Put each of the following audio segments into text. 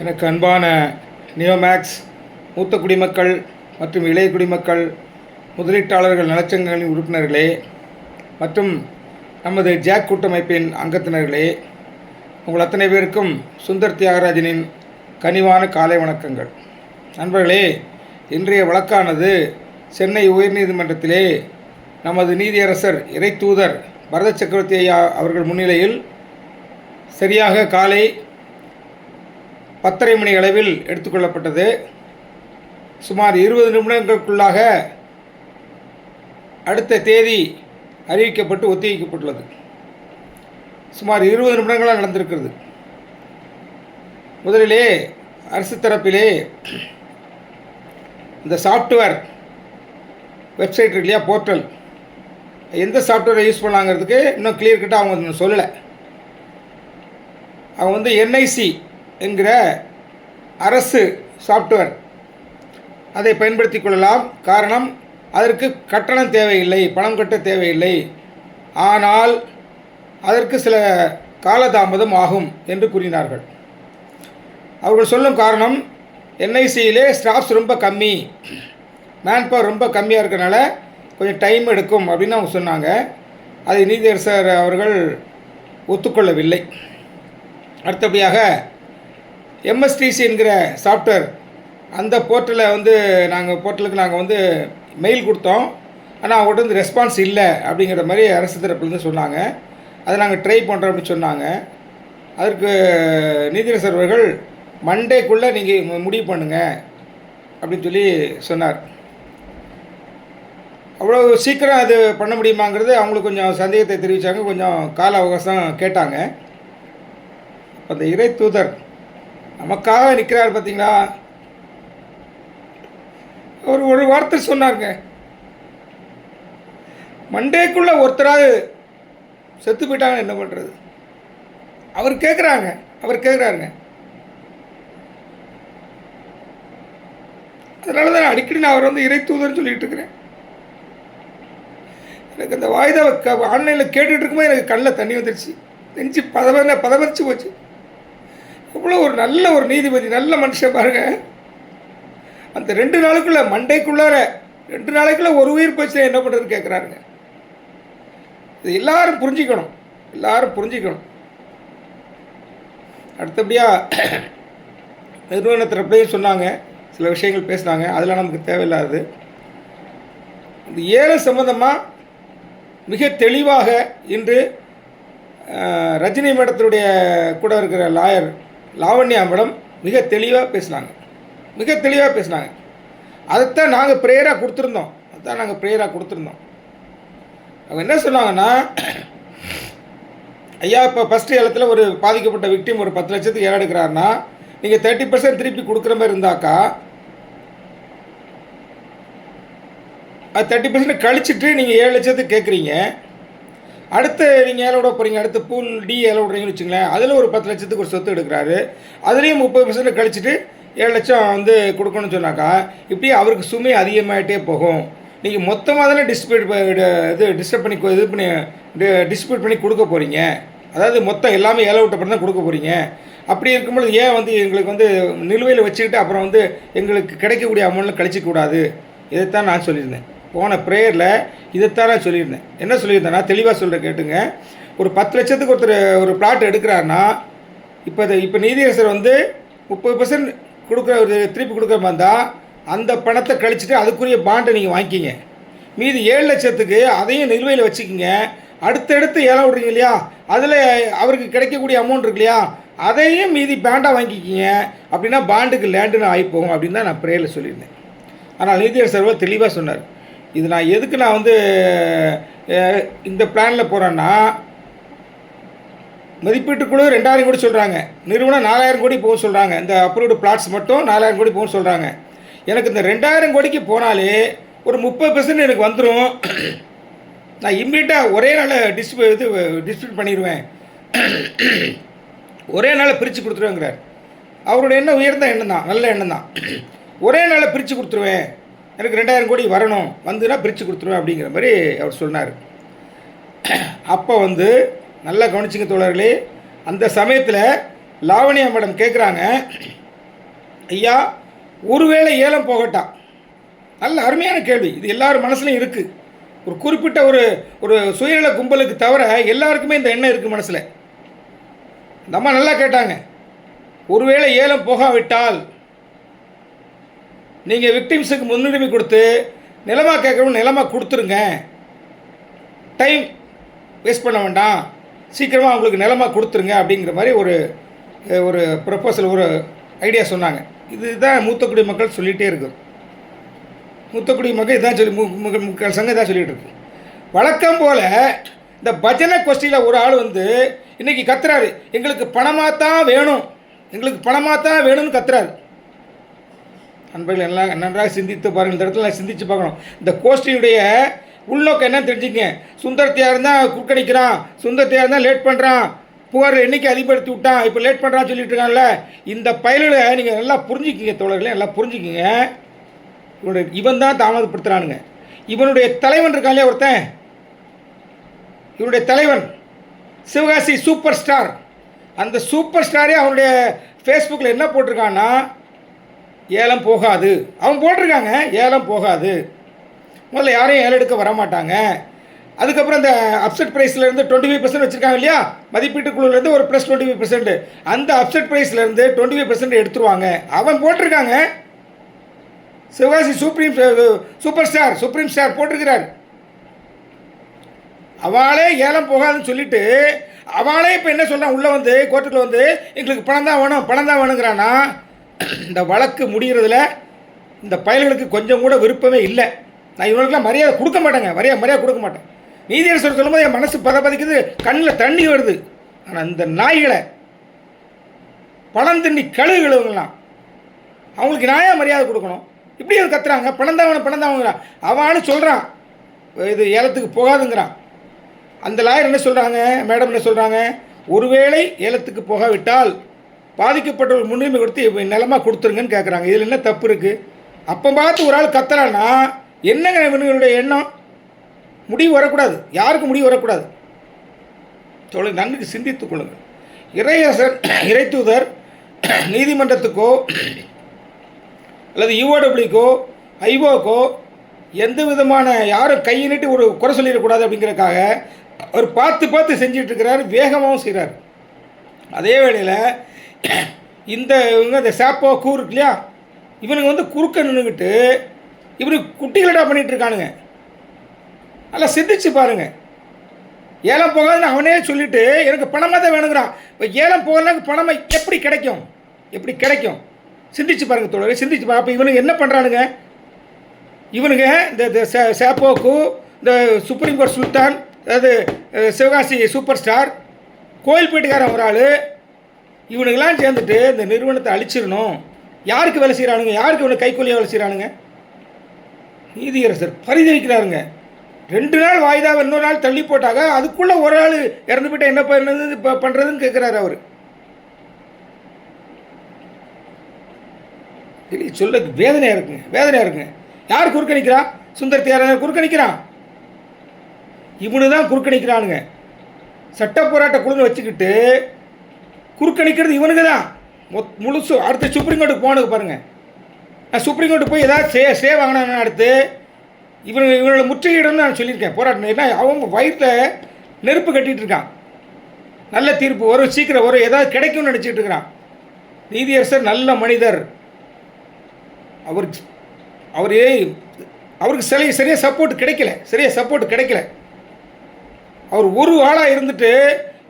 எனக்கு அன்பான நியோமேக்ஸ் மூத்த குடிமக்கள் மற்றும் இளைய குடிமக்கள் முதலீட்டாளர்கள் நலச்சங்கங்களின் உறுப்பினர்களே மற்றும் நமது ஜாக் கூட்டமைப்பின் அங்கத்தினர்களே, உங்கள் அத்தனை பேருக்கும் சுந்தர் தியாகராஜனின் கனிவான காலை வணக்கங்கள். நண்பர்களே, இன்றைய வழக்கானது சென்னை உயர்நீதிமன்றத்திலே நமது நீதியரசர் இறை தூதர் பரத சக்கரவர்த்தி ஐயா அவர்கள் முன்னிலையில் சரியாக காலை 10:30 மணி அளவில் எடுத்துக்கொள்ளப்பட்டது. சுமார் 20 நிமிடங்களுக்குள்ளாக அடுத்த தேதி அறிவிக்கப்பட்டு ஒத்திவைக்கப்பட்டுள்ளது. சுமார் 20 நிமிடங்களாக நடந்திருக்கிறது. முதலிலே அரசு தரப்பிலே இந்த சாஃப்ட்வேர் வெப்சைட் இருக்கு இல்லையா, போர்ட்டல், எந்த சாஃப்ட்வேரை யூஸ் பண்ணலாங்கிறதுக்கு இன்னும் கிளியர் கட்டாக அவங்க சொல்லலை. அவங்க என்ஐசி என்கிற அரசு சாஃப்ட்வேர் அதை பயன்படுத்தி கொள்ளலாம். காரணம், அதற்கு கட்டணம் தேவையில்லை, பணம் கட்ட தேவையில்லை. ஆனால் அதற்கு சில காலதாமதம் ஆகும் என்று கூறினார்கள். அவர்கள் சொல்லும் காரணம், என்ஐசியிலே ஸ்டாஃப்ஸ் ரொம்ப கம்மி, மேன் பவர் ரொம்ப கம்மியாக இருக்கிறனால கொஞ்சம் டைம் எடுக்கும் அப்படின்னு அவங்க சொன்னாங்க. அதை நீதியரசர் அவர்கள் ஒத்துக்கொள்ளவில்லை. அடுத்தபடியாக எம்எஸ்டிசி என்கிற சாஃப்ட்வேர், அந்த போர்ட்டலுக்கு நாங்கள் மெயில் கொடுத்தோம். ஆனால் அவங்கள்ட்ட ரெஸ்பான்ஸ் இல்லை அப்படிங்கிற மாதிரி அரசு தரப்புலேருந்து சொன்னாங்க. அதை நாங்கள் ட்ரை பண்ணுறோம் அப்படின்னு சொன்னாங்க. அதற்கு நீதியரசர் அவர்கள் மண்டேக்குள்ளே நீங்கள் முடிவு பண்ணுங்கள் அப்படின்னு சொல்லி சொன்னார். அவ்வளோ சீக்கிரம் அது பண்ண முடியுமாங்கிறது அவங்களுக்கு கொஞ்சம் சந்தேகத்தை தெரிவித்தாங்க. கொஞ்சம் கால அவகாசம் கேட்டாங்க. அந்த இறை தூதர் நமக்காக நிற்கிறார் பார்த்தீங்களா, ஒரு வார்த்தை சொன்னாருங்க, மண்டேக்குள்ளே ஒருத்தராக செத்து போயிட்டாங்கன்னு என்ன பண்ணுறது? அவர் கேட்குறாருங்க. அதனால தான் அடிக்கடி நான் அவர் இறை தூதர்னு சொல்லிட்டு இருக்கிறேன். எனக்கு அந்த வாய்தா ஆன்லைனில் கேட்டுட்டு இருக்கும்போது எனக்கு கண்ணில் தண்ணி வந்துடுச்சு, நெஞ்சு பதவரிச்சு போச்சு. அவ்வளோ நல்ல ஒரு நீதிபதி, நல்ல மனுஷன் பாருங்க. அந்த 2 நாளுக்குள்ளே மண்டைக்குள்ளார 2 நாளைக்குள்ளே ஒரு உயிர் போச்சு என்ன பண்ணுறதுன்னு கேட்குறாருங்க. இது எல்லாரும் புரிஞ்சிக்கணும். அடுத்தபடியாக நிறுவனத்திறப்பையும் சொன்னாங்க, சில விஷயங்கள் பேசினாங்க, அதெல்லாம் நமக்கு தேவையில்லாது. இந்த ஏலம் சம்பந்தமாக மிக தெளிவாக இன்று ரஜினி மேடத்தினுடைய கூட இருக்கிற லாயர் லாவண்யா மேடம் மிக தெளிவாக பேசினாங்க. அதைத்தான் நாங்கள் ப்ரேயராக கொடுத்துருந்தோம். அவங்க என்ன சொன்னாங்கன்னா, ஐயா இப்போ ஃபஸ்ட்டு ஏலத்தில் ஒரு பாதிக்கப்பட்ட விக்டிம் ஒரு 10 லட்சத்துக்கு ஏலம் எடுக்கிறாருன்னா நீங்கள் 30% திருப்பி கொடுக்குற மாதிரி இருந்தாக்கா அது 30% கழிச்சிட்டு நீங்கள் 7 லட்சத்துக்கு கேட்குறீங்க. அடுத்து நீங்கள் ஏலம் விட போகிறீங்க, அடுத்து பூல் டி ஏலம் விட்றீங்கன்னு வச்சுங்களேன், அதில் ஒரு 10 லட்சத்துக்கு ஒரு சொத்து எடுக்கிறாரு, அதுலேயும் 30% கழிச்சிட்டு 7 லட்சம் கொடுக்கணும்னு சொன்னாக்கா இப்படி அவருக்கு சுமை அதிகமாகிட்டே போகும். நீங்கள் மொத்தமாக தானே டிஸ்ட்ரிபியூட் பண்ணி கொடுக்க போகிறீங்க. அதாவது மொத்தம் எல்லாமே ஏலம் விட்டப்பறம் தான் கொடுக்க போகிறீங்க. அப்படி இருக்கும்பொழுது ஏன் எங்களுக்கு நிலுவையில் வச்சுக்கிட்டு அப்புறம் எங்களுக்கு கிடைக்கக்கூடிய அமௌண்ட்டில் கழிச்சிக்கூடாது. இதைத்தான் நான் சொல்லியிருந்தேன். போன ப்ரேயரில் இதைத்தான் நான் சொல்லியிருந்தேன். என்ன சொல்லியிருந்தேன்னா, தெளிவாக சொல்கிறேன் கேட்டுங்க. ஒரு 10 லட்சத்துக்கு ஒருத்தர் ஒரு பிளாட் எடுக்கிறாருன்னா இப்போ நீதியரசர் 30% திருப்பி கொடுக்குற மாதிரி இருந்தால் அந்த பணத்தை கழிச்சிட்டு அதுக்குரிய பாண்டை நீங்கள் வாங்கிக்கிங்க. மீதி 7 லட்சத்துக்கு அதையும் நிலுவையில் வச்சுக்கிங்க. அடுத்தடுத்து ஏலம் விட்றீங்க இல்லையா, அதில் அவருக்கு கிடைக்கக்கூடிய அமௌண்ட் இருக்கு இல்லையா, அதையும் மீதி பாண்டாக வாங்கிக்கிங்க. அப்படின்னா பாண்டுக்கு லேண்டுன்னு ஆகிப்போகும் அப்படின்னு தான் நான் ப்ரேயரில் சொல்லியிருந்தேன். ஆனால் நீதியரசர் தெளிவாக சொன்னார். இது நான் எதுக்கு இந்த பிளானில் போகிறேன்னா, மதிப்பீட்டுக்குழு 2000 கோடி சொல்கிறாங்க, நிறுவனம் 4000 கோடி போக சொல்கிறாங்க, இந்த அப்ரூவ்டு பிளாட்ஸ் மட்டும் 4000 கோடி போக சொல்கிறாங்க. எனக்கு இந்த 2000 கோடிக்கு போனாலே ஒரு 30% எனக்கு வந்துடும். நான் இம்மீடியட்டாக ஒரே நாளில் டிஸ்ட்ரிபியூட் பண்ணிடுவேன், ஒரே நாளில் பிரித்து கொடுத்துருவேங்கிறார். அவருடைய எண்ணம் உயர்ந்த எண்ணம் தான், நல்ல எண்ணம் தான். ஒரே நாளில் பிரித்து கொடுத்துருவேன், எனக்கு 2000 கோடி வரணும், பிரித்து கொடுத்துருவேன் அப்படிங்கிற மாதிரி அவர் சொன்னார். அப்போ நல்லா கவனிச்சிங்க தோழர்களே, அந்த சமயத்தில் லாவண்யா மேடம் கேட்குறாங்க, ஐயா ஒருவேளை ஏலம் போகட்டா? நல்ல அருமையான கேள்வி. இது எல்லாரும் மனசுலையும் இருக்குது. ஒரு குறிப்பிட்ட ஒரு ஒரு சுயநல கும்பலுக்கு தவிர எல்லாருக்குமே இந்த எண்ணம் இருக்குது மனசில். இந்த அம்மா நல்லா கேட்டாங்க. ஒருவேளை ஏலம் போகாவிட்டால் நீங்கள் விக்டிம்ஸுக்கு முன்னுரிமை கொடுத்து நிலமாக கேட்குறவங்க நிலமாக கொடுத்துருங்க, டைம் வேஸ்ட் பண்ண வேண்டாம், சீக்கிரமாக அவங்களுக்கு நிலமாக கொடுத்துருங்க அப்படிங்கிற மாதிரி ஒரு ஒரு ப்ரப்போசல், ஒரு ஐடியா சொன்னாங்க. இதுதான் மூத்தக்குடி மக்கள் சொல்லிகிட்டே இருக்கும். மூத்தக்குடி மக்கள் இதான் சொல்லி முக்கால் சங்கம் இதான் சொல்லிகிட்டு இருக்கு. வழக்கம் போல் இந்த பஜனை கோஷ்டியில் ஒரு ஆள் வந்து இன்றைக்கி கத்துறாரு, எங்களுக்கு பணமாக தான் வேணும், எங்களுக்கு பணமாக தான் வேணும்னு கத்துறாரு. நண்பர்கள் எல்லாம் நன்றாக சிந்தித்து பாருங்கள். இந்த இடத்துல சிந்தித்து பார்க்கணும். இந்த கோஷ்டியுடைய உள்நோக்கம் என்ன தெரிஞ்சுங்க. சுந்தரத்தையாக இருந்தால் குறுக்கணிக்கிறான், சுந்தரத்தையாக இருந்தால் லேட் பண்ணுறான், புகார் எண்ணிக்கை அதிகப்படுத்தி விட்டான், இப்போ லேட் பண்ணுறான்னு சொல்லிட்டு இருக்காங்கல்ல. இந்த பயலில் நீங்கள் நல்லா புரிஞ்சுக்கிங்க தோழர்களே, நல்லா புரிஞ்சுக்கிங்க. இவன் தான் தாமதப்படுத்துகிறானுங்க. இவனுடைய தலைவன் இருக்கான் ஒருத்தன், இவனுடைய தலைவன் சிவகாசி சூப்பர் ஸ்டார். அந்த சூப்பர் ஸ்டாரே அவனுடைய ஃபேஸ்புக்கில் என்ன போட்டிருக்கான்னா, ஏலம் போகாது. அவன் போட்டிருக்காங்க ஏலம் போகாது, முதல்ல யாரையும் ஏலம் எடுக்க வரமாட்டாங்க. அதுக்கப்புறம் இந்த அப்செட் ப்ரைஸ்லேருந்து 25% வச்சுருக்காங்க இல்லையா, மதிப்பீட்டு குழுலேருந்து ஒரு ப்ளஸ் 25%, அந்த அப்செட் ப்ரைஸ்லேருந்து 25% எடுத்துருவாங்க. அவன் போட்டிருக்காங்க. Sivakasi super star supreme star போட்டிருக்கிறார். அவளே ஏலம் போகாதுன்னு சொல்லிட்டு அவளே இப்போ என்ன சொல்கிறான், உள்ளே வந்து கோர்ட்டுக்குள்ள வந்து எங்களுக்கு பணம் தான் வேணும், பணம் தான் வேணுங்கிறான்னா, இந்த வழக்கு முடிகிறதுல இந்த பயல்களுக்கு கொஞ்சம் கூட விருப்பமே இல்லை. நான் இவங்களுக்குலாம் மரியாதை கொடுக்க மாட்டேங்க, மரியாதை கொடுக்க மாட்டேன். நீதியரசர் சொல்லும்போது என் மனசு பதிக்குது, கண்ணில் தண்ணி வருது. ஆனால் இந்த நாய்களை பணம் தண்ணி கழுகுகளவங்களாம் அவங்களுக்கு நாயா மரியாதை கொடுக்கணும். இப்படி அது கத்துறாங்க, பணம் தான் வாங்குறான். அவனு சொல்கிறான் இது ஏலத்துக்கு போகாதுங்கிறான். அந்த லாயர் என்ன சொல்கிறாங்க, மேடம் என்ன சொல்கிறாங்க, ஒருவேளை ஏலத்துக்கு போகாவிட்டால் பாதிக்கப்பட்டவர்கள் முன்னுரிமை கொடுத்து நிலமாக கொடுத்துருங்கன்னு கேட்குறாங்க. இதில் என்ன தப்பு இருக்குது? அப்போ பார்த்து ஒரு ஆள் கத்துறான்னா என்னங்க இவனுடைய எண்ணம்? முடிவு வரக்கூடாது, யாருக்கும் முடிவு வரக்கூடாது. தொழில் நன்கு சிந்தித்துக் கொள்ளுங்கள். இறையரசர் இறைத்தூதர் நீதிமன்றத்துக்கோ அல்லது யூஓடபிள்யூக்கோ ஐஓக்கோ எந்த விதமான யாரும் கையை நீட்டி ஒரு குறை சொல்லிடக்கூடாது அப்படிங்கிறதுக்காக அவர் பார்த்து செஞ்சிட்டு இருக்கிறார், வேகமாகவும் செய்கிறார். அதே வேளையில் இந்த சாப்போ கூறு இருக்கு இல்லையா, இவனுங்க வந்து குறுக்க நின்றுக்கிட்டு இவனுக்கு குட்டிகளடா பண்ணிகிட்டு இருக்கானுங்க. நல்லா சிந்திச்சு பாருங்கள். ஏலம் போகாதுன்னு அவனே சொல்லிவிட்டு எனக்கு பணமாக தான் வேணுங்கிறான். இப்போ ஏலம் போகலன்னா பணமாக எப்படி கிடைக்கும்? சிந்திச்சு பாருங்கள் தோழர், சிந்திச்சு பாருங்க. அப்போ இவனுக்கு என்ன பண்ணுறானுங்க? இவனுங்க இந்த சாப்போக்கு, இந்த சுப்ரீம் கோர்ட் சுல்தான், அதாவது சிவகாசி சூப்பர் ஸ்டார், கோயில்பேட்டுக்காரன் ஒரு ஆள், இவனுங்கெல்லாம் சேர்ந்துட்டு இந்த நிறுவனத்தை அழிச்சிடணும். யாருக்கு வேலை செய்கிறானுங்க? யாருக்கு இவனை கைக்கூலியாக வேலை செய்கிறானுங்க? நீதியரசர் பரிதவிக்கிறாருங்க. 2 நாள் வாய்தாவை இன்னொரு நாள் தள்ளி போட்டாங்க, அதுக்குள்ளே ஒரு ஆள் இறந்து போயிட்டா என்ன பண்ணுறதுன்னு கேட்குறாரு அவர். சொல்ல வேதனையாக இருக்குங்க. யார் குறுக்கணிக்கிறா? சுந்தரத்தை யார் குறுக்கணிக்கிறான்? இவனு தான் குறுக்கணிக்கிறானுங்க. சட்ட போராட்ட குழுன்னு வச்சுக்கிட்டு குறுக்கணிக்கிறது இவனுக்கு தான் முழுசு. அடுத்து சுப்ரீம் கோர்ட்டுக்கு போனதுக்கு பாருங்கள். நான் சுப்ரீம் கோர்ட்டு போய் ஏதாவது ஸ்டே வாங்கினா அடுத்து இவனோட முற்றுகையிடணும்னு நான் சொல்லியிருக்கேன். போராட்டம் ஏன்னா அவங்க வயிற்றில் நெருப்பு கட்டிகிட்டு இருக்கான். நல்ல தீர்ப்பு வரும், சீக்கிரம் வரும், ஏதாவது கிடைக்கும்னு நினச்சிட்டு இருக்கிறான். நீதியரசர் நல்ல மனிதர். அவருக்கு சரியாக சப்போர்ட் கிடைக்கல. அவர் ஒரு ஆளாக இருந்துட்டு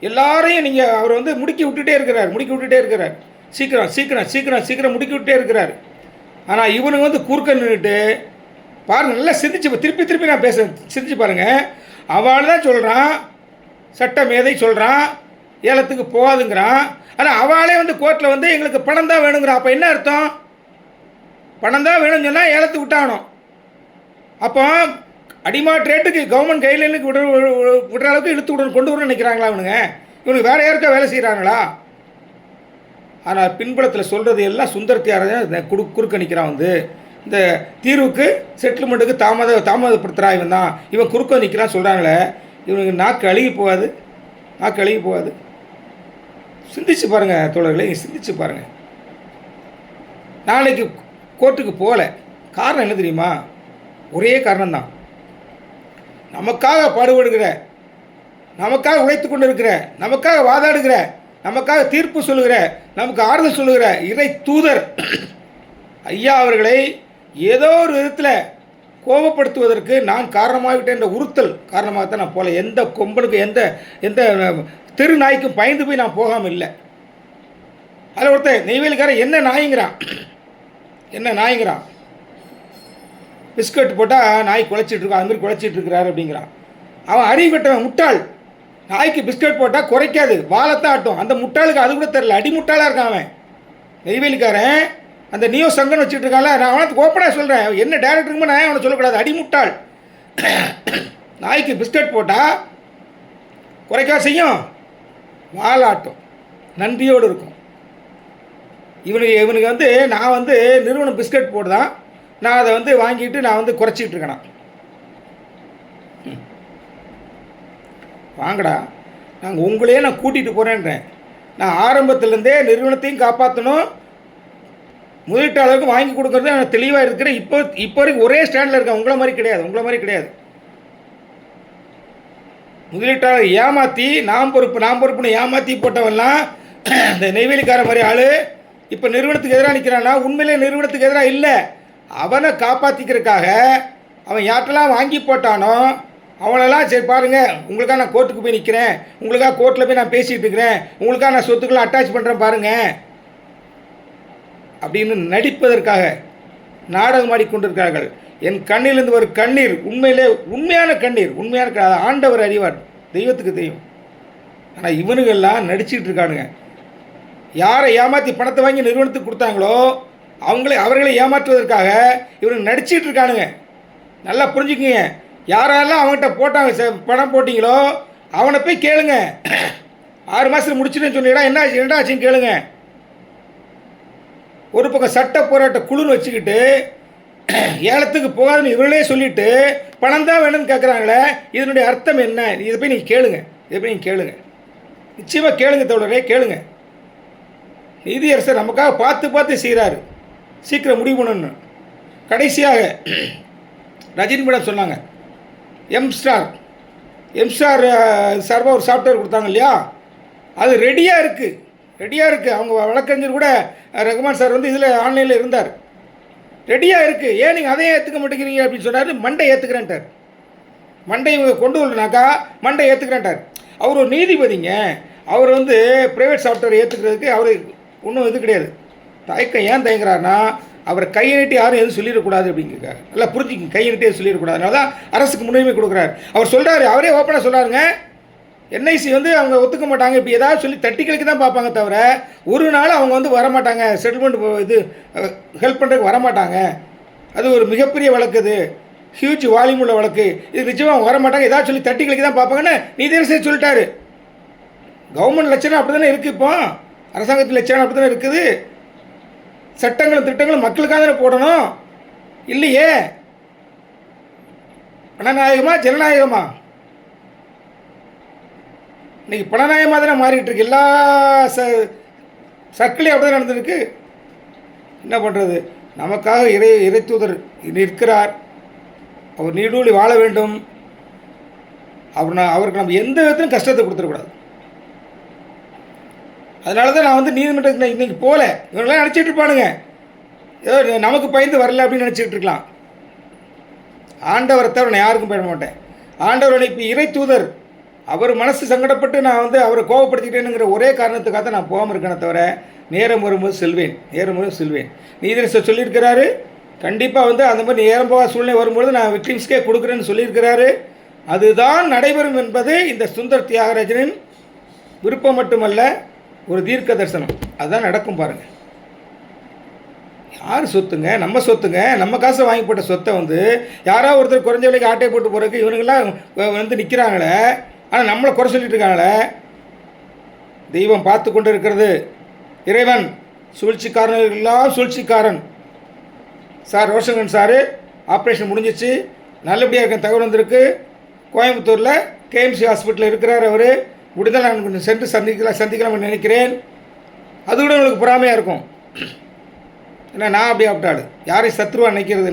எல்லாரையும் நீங்கள் அவர் வந்து முடுக்கி விட்டுட்டே இருக்கிறார். சீக்கிரம் முடுக்கி விட்டே இருக்கிறார். ஆனால் இவனுங்க வந்து குறுக்க நின்றுட்டு பாருங்கள், நல்லா சிந்திச்சு திருப்பி நான் சிந்திச்சு பாருங்கள். அவள் தான் சொல்கிறான், சட்ட மேதை சொல்கிறான் ஏலத்துக்கு போகாதுங்கிறான். ஆனால் அவளே வந்து கோர்ட்டில் வந்து எங்களுக்கு பணம் தான் வேணுங்கிறான். அப்போ என்ன அர்த்தம்? பணம் தான் வேணும்னு சொன்னால் ஏலத்துக்கு விட்டாகணும். அப்போ அடிமாட் ரேட்டுக்கு கவர்மெண்ட் கைட்லைனுக்கு விடுற அளவுக்கு இழுத்து கொண்டு வரணும்னு நினைக்கிறாங்களா இவனுக்கு வேறு யாருக்கா வேலை செய்கிறாங்களா? ஆனால் பின்புலத்தில் சொல்கிறது எல்லாம் சுந்தரத்தையார குறுக்க நிற்கிறான். வந்து இந்த தீர்வுக்கு செட்டில்மெண்ட்டுக்கு தாமதப்படுத்துகிறா இவன் தான், இவன் குறுக்க நிற்கிறான் சொல்கிறாங்களே, இவனுக்கு நாக்கு அழுகி போகாது. சிந்திச்சு பாருங்கள் தோழர்களே, சிந்திச்சு பாருங்கள். நாளைக்கு கோர்ட்டுக்கு போகல. காரணம் என்ன தெரியுமா? ஒரே காரணம்தான். நமக்காக பாடுபடுகிற, நமக்காக உழைத்து கொண்டு இருக்கிற, நமக்காக வாதாடுகிற, நமக்காக தீர்ப்பு சொல்லுகிற, நமக்கு ஆறுதல் சொல்லுகிற இறை தூதர் ஐயா அவர்களை ஏதோ ஒரு விதத்தில் கோபப்படுத்துவதற்கு நான் காரணமாகிவிட்டேன் என்ற உறுத்தல் காரணமாகத்தான் நான் போகல. எந்த கொம்பனுக்கும் எந்த எந்த தெரு நாய்க்கும் பயந்து போய் நான் போகாமல் இல்லை. அதில் ஒருத்தர் நெய்வேலிக்காரன் என்ன நாய்ங்கிறான், பிஸ்கட் போட்டால் நாய் குலைச்சிட்ருக்கான், அதுமாதிரி குலைச்சிட்ருக்கிறாரு அப்படிங்கிறான். அவன் அறிவுட்டவன், முட்டாள். நாய்க்கு பிஸ்கட் போட்டால் குறைக்காது, வாழைத்தான் ஆட்டும். அந்த முட்டாளுக்கு அது கூட தெரில, அடிமுட்டாளாக இருக்கான் அவன். நெய்வேலிக்காரன் அந்த நியோ சங்கன்னு வச்சுட்டு இருக்கான்ல, நான் அவனுக்கு ஓப்பனாக சொல்கிறேன், என்ன டேரக்டருக்குமே நான் அவனை சொல்லக்கூடாது, அடிமுட்டாள். நாய்க்கு பிஸ்கட் போட்டால் குறைக்கா செய்யும், வாலாட்டும், நன்றியோடு இருக்கும். இவனுக்கு வந்து நான் வந்து நிறுவனம் பிஸ்கட் போடுதான், நான் அதை வந்து வாங்கிட்டு நான் வந்து குறைச்சிக்கிட்டு இருக்கேன். வாங்கடா, நாங்கள் உங்களையே நான் கூட்டிகிட்டு போகிறேன்றேன். நான் ஆரம்பத்துலேருந்தே நிறுவனத்தையும் காப்பாற்றணும், முதலீட்டாளருக்கு வாங்கி கொடுக்குறது நான் தெளிவாக இருக்கிறேன். இப்போ வரைக்கும் ஒரே ஸ்டாண்டில் இருக்கேன். உங்களை மாதிரி கிடையாது. முதலீட்டாளர் ஏமாற்றி நாம் பொறுப்புன்னு ஏமாற்றி போட்டவன்லாம் இந்த நெய்வேலிக்கார மாதிரி ஆள் இப்போ நிறுவனத்துக்கு எதிராக நிற்கிறான்னா உண்மையிலே நிறுவனத்துக்கு எதிராக இல்லை, அவனை காப்பாற்றிக்கிறதுக்காக அவன் யார்ட்டெல்லாம் வாங்கி போட்டானோ அவனெல்லாம் சரி பாருங்கள், உங்களுக்காக நான் கோர்ட்டுக்கு போய் நிற்கிறேன், உங்களுக்காக கோர்ட்டில் போய் நான் பேசிகிட்டு இருக்கிறேன், உங்களுக்காக நான் சொத்துக்கெல்லாம் அட்டாச் பண்ணுறேன் பாருங்கள் அப்படின்னு நடிப்பதற்காக நாடகம் ஆடிக்கொண்டிருக்கிறார்கள். என் கண்ணிலிருந்து ஒரு கண்ணீர் உண்மையான கண்ணீர், ஆண்டவர் அறிவார், தெய்வத்துக்கு தெரியும். ஆனால் இவனுங்கள்லாம் நடிச்சிட்டு இருக்கானுங்க. யாரை ஏமாற்றி பணத்தை வாங்கி நிறுவனத்துக்கு கொடுத்தாங்களோ அவர்களை ஏமாற்றுவதற்காக இவனுக்கு நடிச்சிட்டு இருக்கானுங்க. நல்லா புரிஞ்சுக்குங்க. யாரெல்லாம் அவங்ககிட்ட போட்டாங்க பணம் போட்டிங்களோ அவனை போய் கேளுங்க. 6 மாதத்தில் முடிச்சுன்னு சொன்னீங்கன்னா என்ன ஆச்சுன்னு கேளுங்க. ஒரு பக்கம் சட்ட போராட்ட குழுன்னு வச்சுக்கிட்டு ஏலத்துக்கு போகாதுன்னு இவர்களே சொல்லிட்டு பணம் தான் வேணும்னு கேட்குறாங்களே, இதனுடைய அர்த்தம் என்ன? இதை போய் நீங்கள் கேளுங்க. நிச்சயமாக கேளுங்க தோழரே, கேளுங்க. நீதியரசர் நமக்காக பார்த்து செய்கிறாரு, சீக்கிரம் முடிவு பண்ணணும். கடைசியாக ரஜினி மேடம் சொன்னாங்க, எம்ஸ்டார் சார்பாக ஒரு சாஃப்ட்வேர் கொடுத்தாங்க இல்லையா, அது ரெடியாக இருக்குது. அவங்க வழக்கறிஞர் கூட ரகுமான் சார் வந்து இதில் ஆன்லைனில் இருந்தார், ரெடியாக இருக்குது. ஏன் நீங்கள் அதையே ஏற்றுக்க மாட்டேங்கிறீங்க அப்படின்னு சொன்னார். மண்டை ஏற்றுக்கிறேன்ட்டார். மண்டை இவங்க கொண்டு வரலனாக்கா மண்டை ஏற்றுக்கிறேன்ட்டார். அவர் ஒரு நீதிபதிங்க. அவர் வந்து ப்ரைவேட் சாஃப்ட்வேர் ஏற்றுக்கிறதுக்கு அவர் ஒன்றும் இது கிடையாது. ஏன் தயங்குறாருன்னா அவரை கையை நீட்டி யாரும் எதுவும் சொல்லிடக்கூடாது அப்படிங்கிறார். நல்லா புரிஞ்சுக்கிங்க, கையை நீட்டி எதுவும் சொல்லிடக்கூடாது. அதனால தான் அரசுக்கு முன்னுரிமை கொடுக்குறாரு. அவர் சொல்கிறாரு, அவரே ஓப்பனாக சொல்கிறாருங்க, என்ஐசி வந்து அவங்க ஒத்துக்க மாட்டாங்க, இப்படி ஏதாவது சொல்லி தட்டிகளுக்கு தான் பார்ப்பாங்க தவிர ஒரு நாள் அவங்க வந்து வரமாட்டாங்க, செட்டில்மெண்ட் இது ஹெல்ப் பண்ணுறதுக்கு வரமாட்டாங்க. அது ஒரு மிகப்பெரிய வழக்கு, அது ஹியூஜ் வால்யூம் உள்ள வழக்கு, இது நிச்சயமாக அவங்க வரமாட்டாங்க, ஏதாவது சொல்லி தட்டிகளுக்கு தான் பார்ப்பாங்கன்னு நீதியரசர் சொல்லிட்டாரு. கவர்மெண்ட் லட்சணம் அப்படி தானே இருக்குது, இப்போ அரசாங்கத்தின் லட்சணம் அப்படி தானே இருக்குது. சட்டங்களும் திட்டங்களும் மக்களுக்காக தானே போடணும், இல்லையே? பணநாயகமா ஜனநாயகமா? இன்றைக்கி பணநாயகமாக தானே மாறிக்கிட்டு இருக்கு. எல்லா சர்க்கிளையும் அப்படி தான் நடந்துருக்கு. என்ன பண்ணுறது? நமக்காக இறை தூதர் இருக்கிறார், அவர் நீடூழி வாழ வேண்டும். அவருக்கு நம்ம எந்த விதத்திலும் கஷ்டத்தை கொடுத்துடக்கூடாது. அதனால தான் நான் வந்து நீதிமன்றத்துக்கு இன்றைக்கி போகல. இவங்களாம் நினச்சிட்டு இருப்பானுங்க ஏதோ நமக்கு பயந்து வரல அப்படின்னு நினச்சிக்கிட்டு இருக்கலாம். ஆண்டவரை தவிர நான் யாருக்கும் பயப்பட மாட்டேன். ஆண்டவர் இப்போ இறை தூதர், அவர் மனசு சங்கடப்பட்டு நான் வந்து அவரை கோவப்படுத்திக்கிட்டேனுங்கிற ஒரே காரணத்துக்காக தான் நான் போகாமல் இருக்கேனே தவிர நேரம் வரும்போது செல்வேன். நீதியரசர் சொல்லியிருக்கிறாரு, கண்டிப்பாக வந்து அந்த மாதிரி நேரம் போக சூழ்நிலை வரும்பொழுது நான் விக்டிம்ஸ்க்கே கொடுக்குறேன்னு சொல்லியிருக்கிறாரு. அதுதான் நடைபெறும் என்பது இந்த சுந்தர் தியாகராஜனின் விருப்பம் மட்டுமல்ல, ஒரு தீர்க்க தரிசனம். அதுதான் நடக்கும் பாருங்கள். யார் சொத்துங்க? நம்ம சொத்துங்க. நம்ம காசை வாங்கி போட்ட சொத்தை வந்து யாரோ ஒருத்தர் குறைஞ்ச விலைக்கு ஆட்டை போட்டு போகிறதுக்கு இவனுங்களாம் வந்து நிற்கிறாங்களே, ஆனால் நம்மளை குறை சொல்லிட்டு இருக்காங்களே. தெய்வம் பார்த்து கொண்டு இருக்கிறது. இறைவன் சூழ்ச்சிக்காரன் சூழ்ச்சிக்காரன். சார் ரோஷங்கன் சார் ஆப்ரேஷன் முடிஞ்சிச்சு, நல்லபடியாக இருக்க தகவல் வந்திருக்கு. கோயம்புத்தூரில் கேஎம்சி ஹாஸ்பிட்டலில் இருக்கிறார். அவர் முடிந்தால் நான் கொஞ்சம் சென்று சந்திக்கலாம்னு நினைக்கிறேன். அது கூட உங்களுக்கு பொறாமையாக இருக்கும். ஏன்னா நான் அப்படி ஆப்டாள், யாரையும் சத்ருவா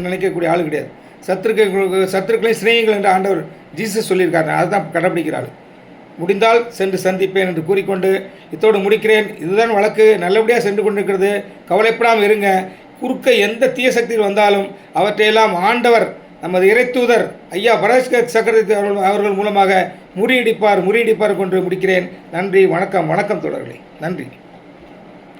நினைக்கக்கூடிய ஆள் கிடையாது. சத்துருக்களையும் சிநேகிகள் என்று ஆண்டவர் ஜீசஸ் சொல்லியிருக்காரு. அதுதான் கடைப்பிடிக்கிற ஆள். முடிந்தால் சென்று சந்திப்பேன் என்று கூறிக்கொண்டு இத்தோடு முடிக்கிறேன். இதுதான் வழக்கு, நல்லபடியாக சென்று கொண்டிருக்கிறது. கவலைப்படாமல் இருங்க. குறுக்க எந்த தீய சக்திகள் வந்தாலும் அவற்றையெல்லாம் ஆண்டவர் நமது இறைத்தூதர் ஐயா பரஸ்கர் சக்கரவர்த்தி அவர்கள் மூலமாக முறியடிப்பார் கொண்டு முடிக்கிறேன். நன்றி, வணக்கம். வணக்கம் தோழர்களே, நன்றி.